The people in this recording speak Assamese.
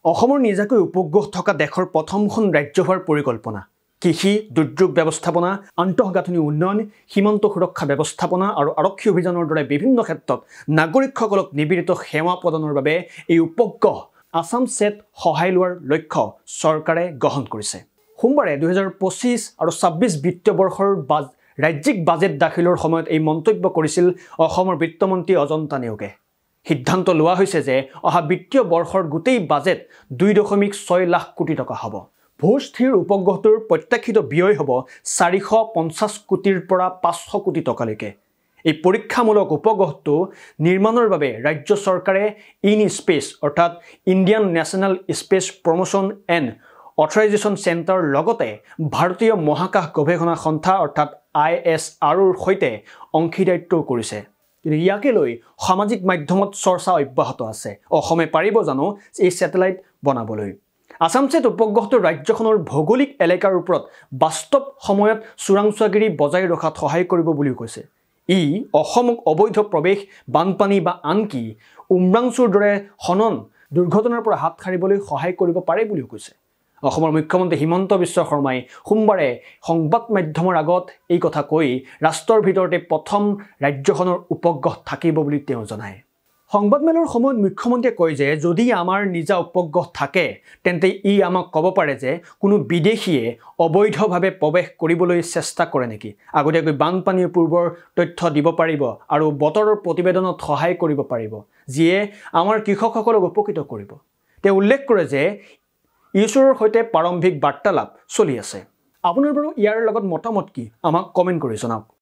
অসমৰ নিজাকৈ উপগ্ৰহ থকা দেশৰ প্ৰথমখন ৰাজ্য হোৱাৰ পৰিকল্পনা কৃষি দুৰ্যোগ ব্যৱস্থাপনা আন্তঃগাঁথনি উন্নয়ন সীমান্ত সুৰক্ষা ব্যৱস্থাপনা আৰু আৰক্ষী অভিযানৰ দৰে বিভিন্ন ক্ষেত্ৰত নাগৰিকসকলক নিবিড়িত সেৱা প্ৰদানৰ বাবে এই উপগ্ৰহ আসামছেট সহায় লোৱাৰ লক্ষ্য চৰকাৰে গ্ৰহণ কৰিছে সোমবাৰে 2025 আৰু 26 বিত্তীয় বৰ্ষৰ ৰাজ্যিক বাজেট দাখিলৰ সময়ত এই মন্তব্য কৰিছিল অসমৰ বিত্তমন্ত্ৰী অজন্তা নেওগে সিদ্ধান্ত লোৱা হৈছে যে অহা বিত্তীয় বৰ্ষৰ গোটেই বাজেট 2.6 লাখ কোটি টকা হ'ব ভূস্থিৰ উপগ্ৰহটোৰ প্ৰত্যাশিত ব্যয় হ'ব 450 কোটিৰ পৰা 500 কোটি টকালৈকে এই পৰীক্ষামূলক উপগ্ৰহটো নিৰ্মাণৰ বাবে ৰাজ্য চৰকাৰে ইন স্পেচ অৰ্থাৎ Indian national space promotion and authorisation centre লগতে ভাৰতীয় মহাকাশ গৱেষণা সংস্থা অৰ্থাৎ ISROৰ সৈতে অংশীদাৰিত্ব কৰিছে কিন্তু ইয়াকে লৈ সামাজিক মাধ্যমত চৰ্চা অব্যাহত আছে অসমে পাৰিব জানো এই স্যাটেলাইট বনাবলৈ আসামছেট উপগ্ৰহটো ৰাজ্যখনৰ ভৌগোলিক এলেকাৰ ওপৰত বাস্তৱ সময়ত চোৰাংচোৱাগিৰি বজাই ৰখাত সহায় কৰিব বুলি কৈছে ই অসমক অবৈধ প্ৰৱেশ বানপানী বা আনকি উমৰাংচুৰ দৰে খনন দুৰ্ঘটনাৰ পৰা হাত সাৰিবলৈ সহায় কৰিব পাৰে বুলি কৈছে অসমৰ মুখ্যমন্ত্ৰী হিমন্ত বিশ্ব শৰ্মাই সোমবাৰে সংবাদ মাধ্যমৰ আগত এই কথা কৈ ৰাষ্ট্ৰৰ ভিতৰতে প্ৰথম ৰাজ্যখনৰ উপগ্ৰহ থাকিব বুলি তেওঁ জনায় সংবাদমেলৰ সময়ত মুখ্যমন্ত্ৰীয়ে কয় যে যদি আমাৰ নিজা উপগ্ৰহ থাকে তেন্তে ই আমাক ক'ব পাৰে যে কোনো বিদেশীয়ে অবৈধভাৱে প্ৰৱেশ কৰিবলৈ চেষ্টা কৰে নেকি আগতীয়াকৈ বানপানীৰ পূৰ্বৰ তথ্য দিব পাৰিব আৰু বতৰৰ প্ৰতিবেদনত সহায় কৰিব পাৰিব যিয়ে আমাৰ কৃষকসকলক উপকৃত কৰিব তেওঁ উল্লেখ কৰে যে ঈশ্বৰৰ সৈতে প্ৰাৰম্ভিক বাৰ্তালাপ চলি আছে আপোনাৰ বাৰু ইয়াৰ লগত মতামত কি আমাক কমেন্ট কৰি জনাওক